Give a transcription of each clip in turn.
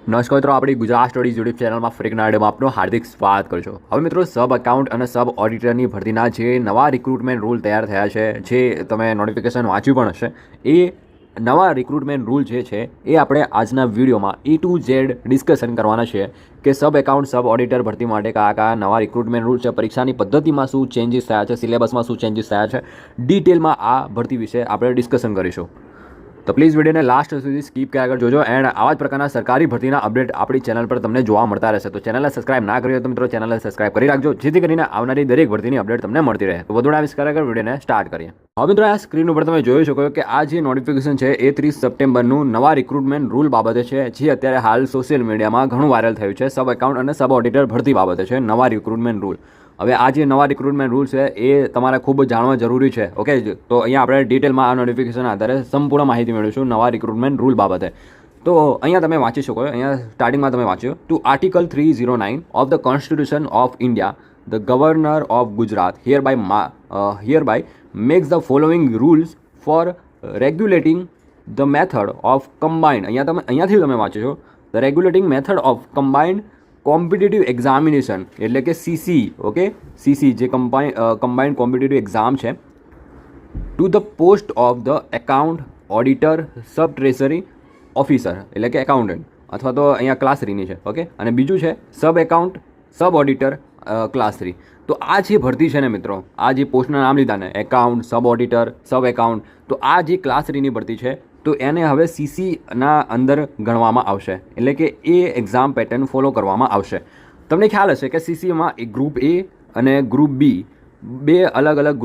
નમસ્કાર મિત્રો, આપણી ગુજરાત સ્ટડીઝ યુટ્યુબ ચેનલમાં ફરી એક નવા વિડીયોમાં આપનું હાર્દિક સ્વાગત કરજો. હવે મિત્રો, સબ એકાઉન્ટ અને સબ ઓડિટરની ભરતીના જે નવા રિક્રુટમેન્ટ રૂલ તૈયાર થયા છે, જે તમે નોટિફિકેશન વાંચ્યું પણ હશે, એ નવા રિક્રુટમેન્ટ રૂલ જે છે એ આપણે આજના વિડીયોમાં A to Z ડિસ્કશન કરવાના છે કે સબ એકાઉન્ટ સબ ઓડિટર ભરતી માટે કયા કયા નવા રિક્રુટમેન્ટ રૂલ છે, પરીક્ષાની પદ્ધતિમાં શું ચેન્જીસ થયા છે, સિલેબસમાં શું ચેન્જીસ થયા છે, ડિટેલમાં આ ભરતી વિશે આપણે ડિસ્કશન કરીશું. તો પ્લીઝ વિડીયોને લાસ્ટ સુધી સ્કીપ કર્યા આગળ જોજો એન્ડ આવા જ પ્રકારના સરકારી ભરતીના અપડેટ આપણી ચેનલ પર તમને જોવા મળતા રહેશે. તો ચેનલને સબસ્ક્રાઇબ ના કરી હોય તો મિત્રો ચેનલને સબસ્ક્રાઇબ કરી રાખજો, જેથી કરીને આવનારી દરેક ભરતીની અપડેટ તમને મળતી રહે. તો વધુ ટાઈમ કર્યા આગળ વિડીયોને સ્ટાર્ટ કરીએ. હવે મિત્રો, આ સ્ક્રીન ઉપર તમે જોઈ શકો કે આ જે નોટિફિકેશન છે એ 30 સપ્ટેમ્બરનું નવા રિક્રુટમેન્ટ રૂલ બાબતે છે, જે અત્યારે હાલ સોશિયલ મીડિયામાં ઘણું વાયરલ થયું છે. સબ એકાઉન્ટ અને સબ ઓડિટર ભરતી બાબતે છે નવા રિક્રુટમેન્ટ રૂલ. હવે આ જે નવા રિક્રુટમેન્ટ રૂલ છે એ તમારે ખૂબ જાણવા જરૂરી છે. ઓકે, તો અહીંયા આપણે ડિટેલમાં આ નોટિફિકેશન આધારે સંપૂર્ણ માહિતી મેળવીશું નવા રિક્રુટમેન્ટ રૂલ બાબતે. તો અહીંયા તમે વાંચી શકો, અહીંયા સ્ટાર્ટિંગમાં તમે વાંચ્યું to article 309 of the constitution of India, the governor of Gujarat hereby makes the following rules for regulating the method of combined, અહીંયાથી તમે વાંચો છો, the regulating method of combined competitive examination એટલે કે CC. ઓકે, CC જે combined competitive exam છે, to the post of the account auditor sub treasury officer એટલે કે એકાઉન્ટન્ટ, અથવા તો અહીંયા ક્લાસ 3ની છે. ઓકે, અને બીજું છે સબ એકાઉન્ટ સબ ઓડિટર ક્લાસ 3. તો આ જે ભરતી છે ને મિત્રો, આ જે પોસ્ટના નામ લીધા ને, એકાઉન્ટ સબ ઓડિટર સબ એકાઉન્ટ, તો આ જે ક્લાસ 3ની ભરતી છે તો એને હવે CCના અંદર ગણવામાં આવશે, એટલે કે એ એક્ઝામ પેટર્ન ફોલો કરવામાં આવશે. તમને ખ્યાલ હશે કે CCમાં એક ગ્રુપ A અને ગ્રુપ B, બે અલગ અલગ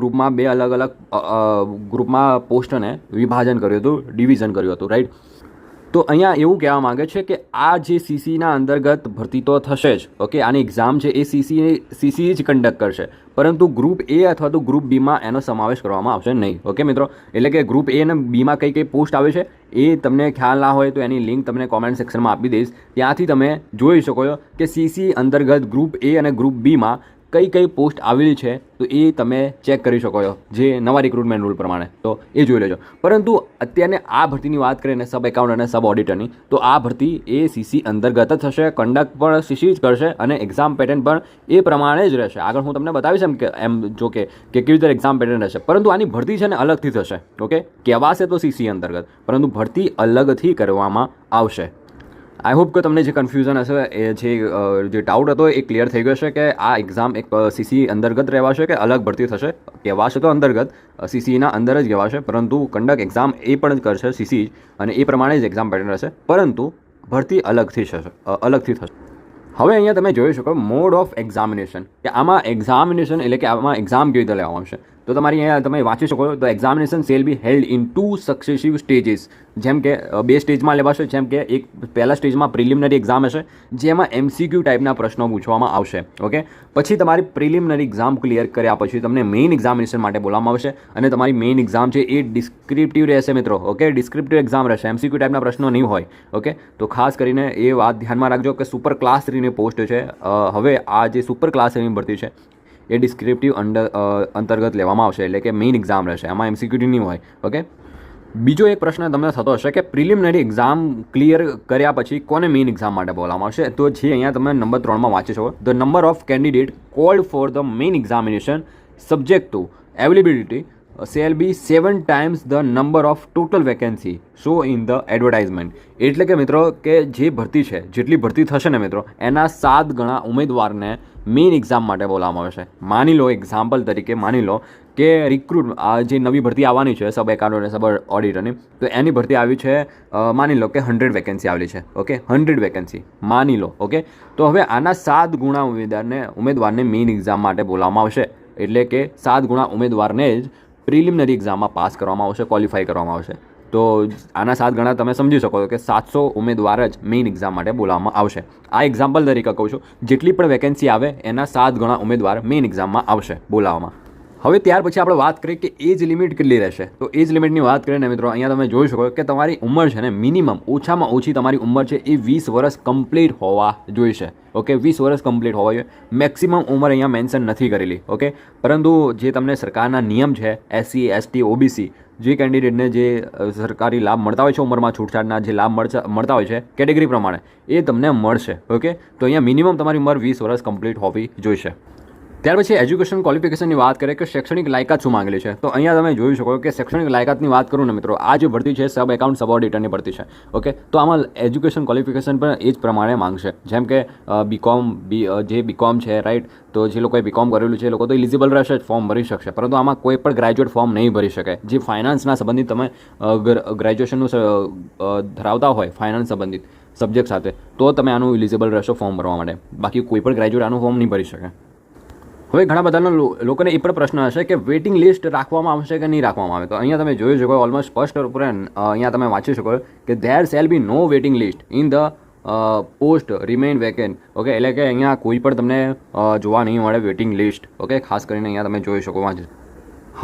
ગ્રુપમાં પોસ્ટને વિભાજન કર્યું હતું, ડિવિઝન કર્યું હતું, રાઈટ? તો અહીંયા એવું કહેવા માગે છે કે આ જે CCના અંતર્ગત ભરતી તો થશે જ. ઓકે, આની એક્ઝામ છે એ CC જ કન્ડક્ટ કરશે, પરંતુ ગ્રુપ A અથવા તો ગ્રુપ Bમાં એનો સમાવેશ કરવામાં આવશે નહીં. ઓકે મિત્રો, એટલે કે ગ્રુપ A અને Bમાં કઈ પોસ્ટ આવે છે એ તમને ખ્યાલ ના હોય તો એની લિંક તમને કોમેન્ટ સેક્શનમાં આપી દઈશ, ત્યાંથી તમે જોઈ શકો છો કે CC અંતર્ગત ગ્રુપ A અને ગ્રુપ Bમાં કઈ પોસ્ટ આવેલી છે, તો એ તમે ચેક કરી શકો છો જે નવા રિક્રુટમેન્ટ રૂલ પ્રમાણે, તો એ જોઈ લેજો. પરંતુ અત્યારે આ ભરતીની વાત કરીએ ને, સબ એકાઉન્ટ અને સબ ઓડિટરની, તો આ ભરતી એ CC અંતર્ગત જ થશે, કન્ડક્ટ પણ CC જ કરશે અને એક્ઝામ પેટર્ન પણ એ પ્રમાણે જ રહેશે. આગળ હું તમને બતાવીશ એમ જો કે કેવી રીતે એક્ઝામ પેટર્ન રહેશે, પરંતુ આની ભરતી છે ને અલગથી થશે. ઓકે, કહેવાશે તો CC અંતર્ગત, પરંતુ ભરતી અલગથી કરવામાં આવશે. આઈ હોપ કે તમને જે કન્ફ્યુઝન હશે, એ જે ડાઉટ હતો એ ક્લિયર થઈ ગયો છે કે આ એક્ઝામ એક CC અંતર્ગત રહેવાશે કે અલગ ભરતી થશે. કહેવાશે તો અંતર્ગત, CCના અંદર જ કહેવાશે, પરંતુ કન્ડક્ટ એક્ઝામ એ પણ જ કરશે CC જ, અને એ પ્રમાણે જ એક્ઝામ પેટર્ન રહેશે, પરંતુ ભરતી અલગથી થશે. હવે અહીંયા તમે જોઈ શકો મોડ ઓફ એક્ઝામિનેશન, કે આમાં એક્ઝામિનેશન એટલે કે આમાં એક્ઝામ કેવી રીતે લેવામાં આવશે. તો તમારી અહીંયા તમે વાંચી શકો છો, તો examination shall be held in 2 successive stages, જેમ કે 2 સ્ટેજમાં લેવાશે. જેમ કે એક પહેલા સ્ટેજમાં પ્રિલિમિનરી એક્ઝામ હશે, જેમાં MCQ ટાઈપના પ્રશ્નો પૂછવામાં આવશે. ઓકે, પછી તમારી પ્રિલિમિનરી એક્ઝામ ક્લિયર કર્યા પછી તમને મેઇન એક્ઝામિનેશન માટે બોલાવવામાં આવશે, અને તમારી મેઇન એક્ઝામ છે એ ડિસ્ક્રિપ્ટિવ રહેશે મિત્રો. ઓકે, ડિસ્ક્રિપ્ટિવ એક્ઝામ રહેશે, MCQ ટાઈપના પ્રશ્નો નહીં હોય. ઓકે, તો ખાસ કરીને એ વાત ધ્યાનમાં રાખજો કે સુપર ક્લાસ 3ની પોસ્ટ છે, હવે આ જે સુપર ક્લાસ 3ની ભરતી છે એ ડિસ્ક્રિપ્ટિવ અંતર્ગત લેવામાં આવશે, એટલે કે મેઇન એક્ઝામ રહેશે, એમાં MCQ નહીં હોય. ઓકે, બીજો એક પ્રશ્ન તમને થતો હશે કે પ્રિલિમિનરી એક્ઝામ ક્લિયર કર્યા પછી કોને મેઇન એક્ઝામ માટે બોલાવવામાં આવશે. તો જે અહીંયા તમે નંબર 3માં વાંચી શકો, the number of candidate cold for the main examination subject to availability shall be 7 times the number of total vacancy show in the advertisement. એટલે કે મિત્રો કે જે ભરતી છે, જેટલી ભરતી થશે ને મિત્રો, એના 7 ગણા ઉમેદવારને મેઇન એક્ઝામ માટે બોલાવવામાં આવશે. માની લો, એક્ઝામ્પલ તરીકે માની લો કે આ જે નવી ભરતી આવવાની છે સબ એકાઉન્ટ અને સબ ઓડિટરની, તો એની ભરતી આવી છે, માની લો કે 100 વેકેન્સી આવેલી છે. ઓકે, 100 વેકેન્સી માની લો. ઓકે, તો હવે આના 7 ગુણા ઉમેદવારને મેઇન એક્ઝામ માટે બોલાવવામાં આવશે, એટલે કે 7 ગુણા ઉમેદવારને જ પ્રિલિમિનરી એક્ઝામમાં પાસ કરવામાં આવશે, ક્વોલિફાય કરવામાં આવશે. તો આના 7 ગણા તમે સમજી શકો કે 700 ઉમેદવાર જ મેઇન એક્ઝામ માટે બોલાવવામાં આવશે. આ એક્ઝામ્પલ તરીકે કહું છું, જેટલી પણ વેકેન્સી આવે એના 7 ગણા ઉમેદવાર મેઇન એક્ઝામમાં આવશે બોલાવવામાં. હવે ત્યાર પછી આપણે વાત કરીએ કે એજ લિમિટ કેટલી રહેશે. તો એજ લિમિટની વાત કરીએ ને મિત્રો, અહીંયા તમે જોઈ શકો કે તમારી ઉંમર છે ને મિનિમમ ઓછામાં ઓછી તમારી ઉંમર છે એ 20 વર્ષ કમ્પ્લીટ હોવા જોઈશે. ઓકે, 20 વર્ષ કમ્પ્લીટ હોવા જોઈએ. મેક્સિમમ ઉંમર અહીંયા મેન્શન નથી કરેલી. ઓકે, પરંતુ જે તમને સરકારના નિયમ છે SC ST OBC જે કેન્ડિડેટને જે સરકારી લાભ મળતા હોય છે, ઉંમરમાં છૂટછાટના જે લાભ મળતા હોય છે કેટેગરી પ્રમાણે, એ તમને મળશે. ઓકે, તો અહીંયા મિનિમમ તમારી ઉંમર 20 વર્ષ કમ્પ્લીટ હોવી જોઈશે. ત્યાર પછી એજ્યુકેશન ક્વોલિફિકેશનની વાત કરીએ કે શૈક્ષણિક લાયકાત શું માંગેલી છે. તો અહીંયા તમે જોઈ શકો કે શૈક્ષણિક લાયકાતની વાત કરું ને મિત્રો, આ જે ભરતી છે સબ એકાઉન્ટ સબ ઓડિટરની ભરતી છે. ઓકે, તો આમાં એજ્યુકેશન ક્વોલિફિકેશન પણ એ જ પ્રમાણે માંગશે. જેમ કે બીકોમ છે, રાઈટ. તો જે લોકોએ બીકોમ કરેલું છે એ લોકો તો ઇલિજિબલ રહેશે જ, ફોર્મ ભરી શકશે. પરંતુ આમાં કોઈ પણ ગ્રેજ્યુએટ ફોર્મ નહીં ભરી શકે. જે ફાઇનાન્સના સંબંધિત તમે ગ્રેજ્યુએશનનું ધરાવતા હોય ફાઇનાન્સ સંબંધિત સબ્જેક્ટ સાથે, તો તમે આનું ઇલિજિબલ રહેશો ફોર્મ ભરવા માટે. બાકી કોઈ પણ ગ્રેજ્યુએટ આનું ફોર્મ નહીં ભરી શકે. હવે ઘણા બધાના લોકોને એ પણ પ્રશ્ન હશે કે વેઇટિંગ લિસ્ટ રાખવામાં આવશે કે નહીં રાખવામાં આવે. તો અહીંયા તમે જોઈ શકો ઓલમોસ્ટ સ્પષ્ટ ઉપર અહીંયા તમે વાંચી શકો કે there shall be no waiting list in the post remain vacant. Okay, એટલે કે અહીંયા કોઈ પણ તમને જોવા નહીં મળે વેઇટિંગ લિસ્ટ. ઓકે, ખાસ કરીને અહીંયા તમે જોઈ શકો વાંચી.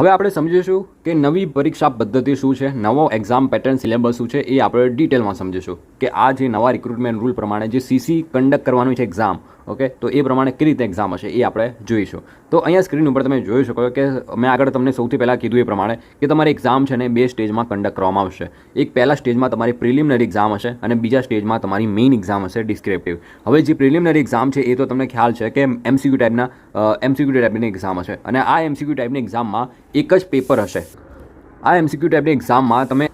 હવે આપણે સમજીશું કે નવી પરીક્ષા પદ્ધતિ શું છે, નવો એક્ઝામ પેટર્ન સિલેબસ શું છે, એ આપણે ડિટેલમાં સમજીશું કે આ જે નવા રિક્રુટમેન્ટ રૂલ પ્રમાણે જે CC કન્ડક્ટ કરવાનું છે એક્ઝામ. ઓકે, તો એ પ્રમાણે કેવી રીતે એક્ઝામ હશે એ આપણે જોઈશું. તો અહીંયા સ્ક્રીન ઉપર તમે જોઈ શકો કે મેં આગળ તમને સૌથી પહેલાં કીધું એ પ્રમાણે કે તમારી એક્ઝામ છે ને 2 સ્ટેજમાં કન્ડક્ટ કરવામાં આવશે. એક પહેલા સ્ટેજમાં તમારી પ્રિલિમિનરી એક્ઝામ હશે અને બીજા સ્ટેજમાં તમારી મેઇન એક્ઝામ હશે ડિસ્ક્રિપ્ટિવ. હવે જે પ્રિલિમિનરી એક્ઝામ છે એ તો તમને ખ્યાલ છે કે MCQ ટાઈપની એક્ઝામ હશે અને આ MCQ ટાઈપની એક્ઝામમાં એક જ પેપર હશે. આ MCQ ટાઈપની એક્ઝામમાં તમે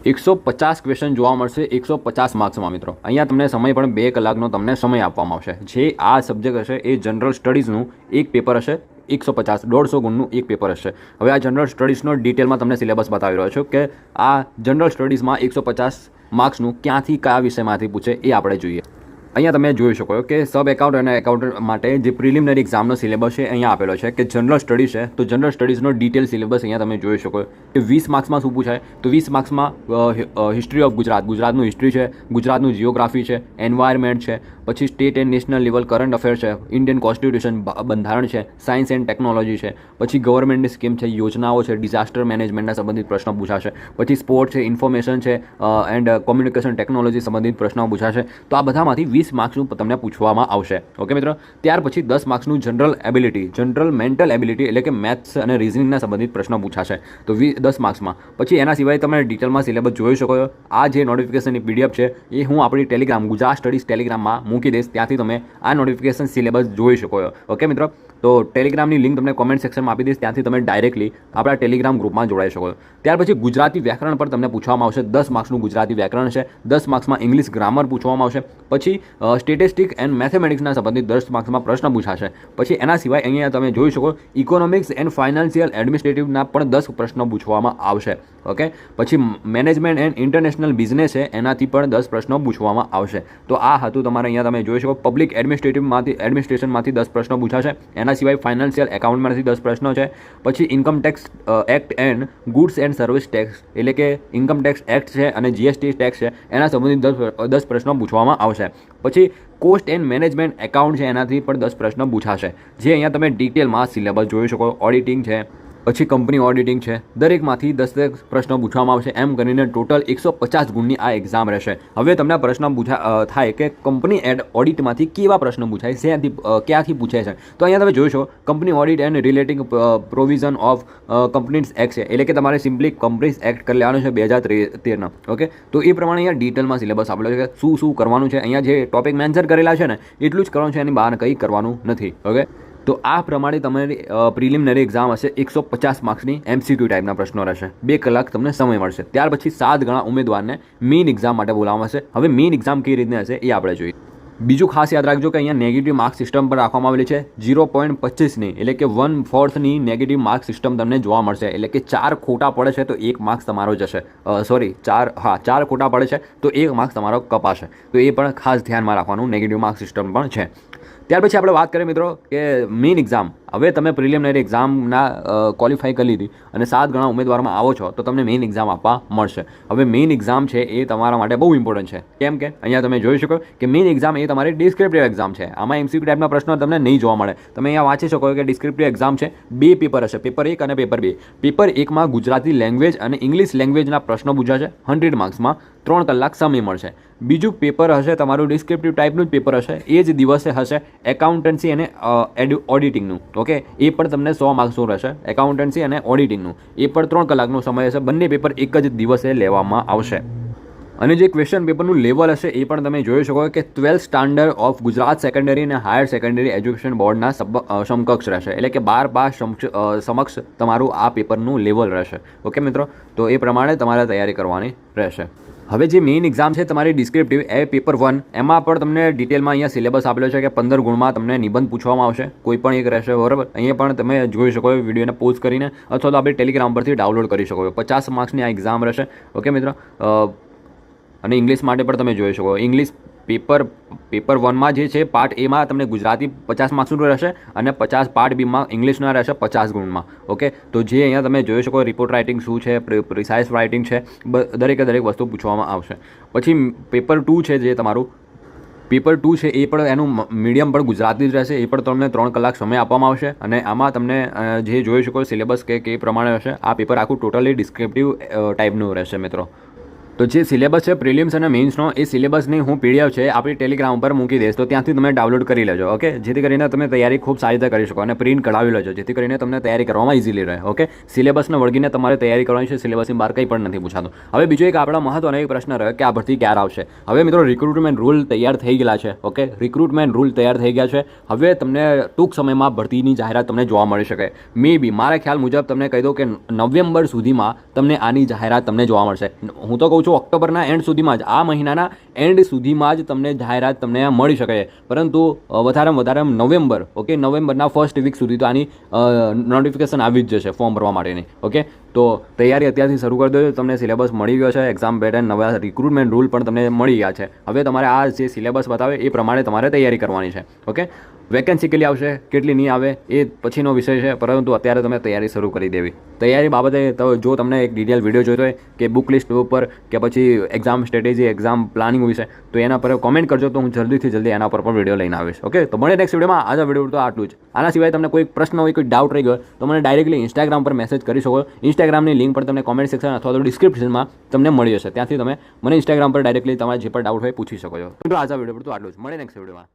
150 ક્વેશ્ચન જોવા મળશે 150 માર્ક્સમાં મિત્રો. અહીંયા તમને સમય પણ 2 કલાકનો તમને સમય આપવામાં આવશે. જે આ સબ્જેક્ટ હશે એ જનરલ સ્ટડીઝનું એક પેપર હશે, 150 150 ગુણનું એક પેપર હશે. હવે આ જનરલ સ્ટડીઝનો ડિટેલમાં તમને સિલેબસ બતાવી રહ્યો છું કે આ જનરલ સ્ટડીઝમાં 150 માર્ક્સનું ક્યાંથી કયા વિષયમાંથી પૂછે એ આપણે જોઈએ. અહીંયા તમે જોઈ શકો કે સબ એકાઉન્ટ અને એકાઉન્ટ માટે જે પ્રિલિમિનરી એક્ઝામનો સિલેબસ છે અહીંયા આપેલો છે કે જનરલ સ્ટડી છે. તો જનરલ સ્ટડીઝનો ડિટેલ સિલેબસ અહીંયા તમે જોઈ શકો કે 20 માર્ક્સમાં શું પૂછાય. તો 20 માર્ક્સમાં હિસ્ટ્રી ઓફ ગુજરાતનું હિસ્ટ્રી છે, ગુજરાતનું જિયોગ્રાફી છે, એન્વાયરમેન્ટ છે, પછી state and national level current affair છે, ઇન્ડિયન કોન્સ્ટિટ્યુશન બંધારણ છે, સાયન્સ એન્ડ ટેકનોલોજી છે, પછી ગવર્મેન્ટની સ્કીમ છે, યોજનાઓ છે, ડિઝાસ્ટર મેનેજમેન્ટના સંબંધિત પ્રશ્નો પૂછાશે, પછી સ્પોર્ટ છે, ઇન્ફોર્મેશન છે એન્ડ કોમ્યુનિકેશન ટેકનોલોજી સંબંધિત પ્રશ્નો પૂછાશે. તો આ બધામાંથી 20 માર્ક્સનું તમને પૂછવામાં આવશે. ઓકે મિત્રો, ત્યાર પછી 10 માર્ક્સનું જનરલ મેન્ટલ એબિલિટી એટલે કે મેથ્સ અને રિઝનિંગના સંબંધિત પ્રશ્નો પૂછાશે. તો 10 માર્ક્સમાં. પછી એના સિવાય તમે ડિટેલમાં સિલેબસ જોઈ શકો છો. આ જે નોટિફિકેશનની PDF છે એ હું આપણી ટેલિગ્રામ ગુજરાત સ્ટડીઝ ટેલિગ્રામમાં મૂકી દઈશ. ત્યાંથી તમે આ નોટિફિકેશન સિલેબસ જોઈ શકો છો. ઓકે મિત્રો, તો ટેલિગ્રામની લિંક તમને કોમેન્ટ સેક્શનમાં આપી દઈશ. ત્યાંથી તમે ડાયરેક્ટલી આપણા ટેલિગ્રામ ગ્રુપમાં જોડાઈ શકો છો. ત્યાર પછી ગુજરાતી વ્યાકરણ પર તમને પૂછવામાં આવશે. 10 માર્ક્સનું ગુજરાતી વ્યાકરણ છે. 10 માર્ક્સમાં ઇંગ્લિશ ગ્રામર પૂછવામાં આવશે. પછી સ્ટેટિસ્ટિક એન્ડ મેથેમેટિક્સના સંબંધિત 10 માર્ક્સમાં પ્રશ્ન પૂછાશે. પછી એના સિવાય અહીંયા તમે જોઈ શકો ઇકોનોમિક્સ એન્ડ ફાઇનાન્શિયલ એડમિનિસ્ટ્રેટિવના પણ 10 પ્રશ્નો પૂછવામાં આવશે. ઓકે, પછી મેનેજમેન્ટ એન્ડ ઇન્ટરનેશનલ બિઝનેસ છે એનાથી પણ 10 પ્રશ્નો પૂછવામાં આવશે. તો આ હતું તમારે અહીંયા તમે જોઈ શકો પબ્લિક એડમિનિસ્ટ્રેશનમાંથી 10 પ્રશ્નો પૂછાશે. એના સિવાય ફાઇનાન્શિયલ એકાઉન્ટમાંથી 10 પ્રશ્નો છે. પછી income tax act and goods and service tax એટલે કે ઇન્કમ ટેક્સ એક્ટ છે અને GST ટેક્સ છે એના સંબંધિત 10 પ્રશ્નો પૂછવામાં આવશે. પછી કોસ્ટ એન્ડ મેનેજમેન્ટ એકાઉન્ટ છે એનાથી પણ 10 પ્રશ્નો પૂછાશે. જે અહીંયા તમે ડિટેલમાં સિલેબસ જોઈ શકો. ઓડિટિંગ છે, પછી કંપની ઓડિટિંગ છે, દરેકમાંથી 10 પ્રશ્નો પૂછવામાં આવશે. એમ કરીને ટોટલ 150 ગુણની આ એક્ઝામ રહેશે. હવે તમને પ્રશ્ન થાય કે કંપની ઓડિટમાંથી કેવા પ્રશ્નો પૂછાય, ક્યાંથી પૂછાય છે. તો અહીંયા તમે જોઈ શકો company audit and relating provision of companies act છે એટલે કે તમારે સિમ્પલી કંપનીઝ એક્ટ કરી લેવાનું છે 2013. ઓકે, તો એ પ્રમાણે અહીંયા ડિટેલમાં સિલેબસ આપેલો છે કે શું કરવાનું છે. અહીંયા જે ટોપિક મેન્શન કરેલા છે ને એટલું જ કરવાનું છે, એની બહાર કંઈ કરવાનું નથી. ઓકે, તો આ પ્રમાણે તમારી પ્રિલિમિનરી એક્ઝામ હશે. 150 માર્ક્સની MCQ ટાઈપના પ્રશ્નો રહેશે. 2 કલાક તમને સમય મળશે. ત્યાર પછી 7 ગણા ઉમેદવારને મેઇન એક્ઝામ માટે બોલાવવામાં આવશે. હવે મેઇન એક્ઝામ કેવી રીતની હશે એ આપણે જોઈએ. બીજું ખાસ યાદ રાખજો કે અહીંયા નેગેટિવ માર્ક સિસ્ટમ પણ રાખવામાં આવેલી છે. 0.25ની એટલે કે 1/4ની નેગેટિવ માર્ક સિસ્ટમ તમને જોવા મળશે. એટલે કે 4 ખોટા પડે છે તો 1 માર્ક્સ તમારો જશે. 4 ખોટા પડે છે તો 1 માર્ક્સ તમારો કપાશે. તો એ પણ ખાસ ધ્યાનમાં રાખવાનું. નેગેટિવ માર્ક સિસ્ટમ પણ છે. ત્યાર પછી આપણે વાત કરીએ મિત્રો કે મેઇન એક્ઝામ. હવે તમે પ્રિલિમિનરી એક્ઝામના ક્વોલિફાઈ કરી લીધી અને 7 ગણા ઉમેદવારમાં આવો છો તો તમને મેઇન એક્ઝામ આપવા મળશે. હવે મેઇન એક્ઝામ છે એ તમારા માટે બહુ ઇમ્પોર્ટન્ટ છે. કેમ કે અહીંયા તમે જોઈ શકો કે મેઇન એક્ઝામ એ તમારી ડિસ્ક્રિપ્ટિવ એક્ઝામ છે. આમાં MCQ ટાઈપના પ્રશ્નો તમને નહીં જોવા મળે. તમે અહીંયા વાંચી શકો કે ડિસ્ક્રિપ્ટિવ એક્ઝામ છે, 2 પેપર હશે, પેપર 1 અને પેપર 2. પેપર 1માં ગુજરાતી લેંગ્વેજ અને ઇંગ્લિશ લેંગ્વેજના પ્રશ્નો પૂછાશે 100 માર્ક્સમાં, 3 કલાક સમય મળશે. બીજું પેપર હશે તમારું ડિસ્ક્રિપ્ટિવ ટાઈપનું જ પેપર હશે. એ જ દિવસે હશે એકાઉન્ટન્સી અને ઓડિટિંગનું. ઓકે, એ પણ તમને 100 માર્ક્સનું રહેશે. એકાઉન્ટન્સી અને ઓડિટિંગનું એ પણ 3 કલાકનો સમય હશે. બંને પેપર એક જ દિવસે લેવામાં આવશે. અને જે ક્વેશ્ચન પેપરનું લેવલ હશે એ પણ તમે જોઈ શકો કે 12th standard of Gujarat secondary અને હાયર સેકન્ડરી એજ્યુકેશન બોર્ડના સમકક્ષ રહેશે. એટલે કે 12 પાસ સમક્ષ તમારું આ પેપરનું લેવલ રહેશે. ઓકે મિત્રો, તો એ પ્રમાણે તમારે તૈયારી કરવાની રહેશે. હવે જે મેઇન એક્ઝામ છે તમારી ડિસ્ક્રિપ્ટિવ એ પેપર 1, એમાં પણ તમને ડિટેલમાં અહીંયા સિલેબસ આપેલો છે કે 15 ગુણમાં તમને નિબંધ પૂછવામાં આવશે. કોઈ પણ એક રહેશે, બરાબર. અહીંયા પણ તમે જોઈ શકો વિડીયોને પોઝ કરીને અથવા તો આપણે ટેલિગ્રામ પરથી ડાઉનલોડ કરી શકો. 50 માર્ક્સની આ એક્ઝામ રહેશે. ઓકે મિત્રો, અને ઇંગ્લિશ માટે પણ તમે જોઈ શકો. ઇંગ્લિશ પેપર 1માં જે છે પાર્ટ એમાં તમને ગુજરાતી 50 માર્ક્સનું રહેશે અને 50 પાર્ટ બીમાં ઇંગ્લિશના રહેશે 50 ગુણમાં. ઓકે, તો જે અહીંયા તમે જોઈ શકો રિપોર્ટ રાઇટિંગ શું છે, પ્રિસાઇઝ રાઇટિંગ છે, દરેકે દરેક વસ્તુ પૂછવામાં આવશે. પછી પેપર 2 છે જે તમારું પેપર 2 છે એ પણ એનું મીડિયમ પણ ગુજરાતી જ રહેશે. એ પણ તમને 3 કલાક સમય આપવામાં આવશે અને આમાં તમને જે જોઈ શકો સિલેબસ કે પ્રમાણે હશે. આ પેપર આખું ટોટલી ડિસ્ક્રિપ્ટિવ ટાઈપનું રહેશે મિત્રો. તો જે સિલેબસ છે પ્રિલિમ્સ અને મેઇન્સનો, એ સિલેબસની હું PDF છે આપણી ટેલિગ્રામ ઉપર મૂકી દઈશ, તો ત્યાંથી તમે ડાઉનલોડ કરી લેજો. ઓકે, જેથી કરીને તમે તૈયારી ખૂબ સારી રીતે કરી શકો અને પ્રિન્ટ કઢાવી લેજો, જેથી કરીને તમને તૈયારી કરવામાં ઇઝીલી રહે. ઓકે, સિલેબસને વળગીને તમારે તૈયારી કરવાની છે. સિલેબસની બહાર કંઈ પણ નથી પૂછાતું. હવે બીજો એક આપણા મહત્વનો એક પ્રશ્ન રહ્યો કે આ ભરતી ક્યારે આવશે. હવે મિત્રો રિક્રુટમેન્ટ રૂલ તૈયાર થઈ ગયેલા છે. ઓકે, રિક્રુટમેન્ટ રૂલ તૈયાર થઈ ગયા છે. હવે તમને ટૂંક સમયમાં ભરતીની જાહેરાત તમને જોવા મળી શકે. મે બી મારા ખ્યાલ મુજબ તમને કહી દઉં કે નવેમ્બર સુધીમાં તમને આની જાહેરાત તમને જોવા મળશે. હું તો કહું છું ઓક્ટોબરના એન્ડ સુધીમાં જ, આ મહિનાના એન્ડ સુધીમાં જ તમને જાહેરાત તમને મળી શકે છે. પરંતુ વધારેમાં વધારે નવેમ્બર, ઓકે, નવેમ્બરના ફર્સ્ટ વીક સુધી તો આની નોટિફિકેશન આવી જ જશે ફોર્મ ભરવા માટેની. ઓકે, તો તૈયારી અત્યારથી શરૂ કરી દેજો. તમને સિલેબસ મળી ગયો છે, એક્ઝામ પેટર્ન, નવા રિક્રુટમેન્ટ રૂલ પણ તમને મળી ગયા છે. હવે તમારે આ જે સિલેબસ બતાવે એ પ્રમાણે તમારે તૈયારી કરવાની છે. ઓકે, વેકેન્સી કેટલી આવશે કેટલી નહીં આવે એ પછીનો વિષય છે, પરંતુ અત્યારે તમે તૈયારી શરૂ કરી દેવી. તૈયારી બાબતે જો તમને એક ડિટેલ વિડીયો જોઈતો હોય કે બુક લિસ્ટ ઉપર કે પછી એક્ઝામ સ્ટ્રેટેજી, એક્ઝામ પ્લાનિંગ વિશે, તો એના પર કોમેન્ટ કરજો, તો હું જલ્દીથી જલ્દી એના પર પણ વિડીયો લઈને આવીશ. ઓકે, તો મળે નેક્સ્ટ વિડીયોમાં. આજનો વિડીયો તો આટલું જ. આના સિવાય તમને કોઈ પ્રશ્ન હોય, કોઈ ડાઉટ રહી ગયો તો મને ડાયરેક્ટલી ઇન્સ્ટાગ્રામ પર મેસેજ કરી શકો. ઇન્સ્ટાગ્રામની લિંક પણ તમને કોમેન્ટ સેક્શન અથવા તો ડિસ્ક્રિપ્શનમાં તમને મળી જશે. ત્યાંથી તમે મને ઇન્સ્ટાગ્રામ પર ડાયરેક્ટલી તમારે જે પણ ડાઉટ હોય પૂછી શકો છો. તો આજના વિડીયો પર તો આટલું જ. મળે નેક્સ્ટ વિડીયોમાં.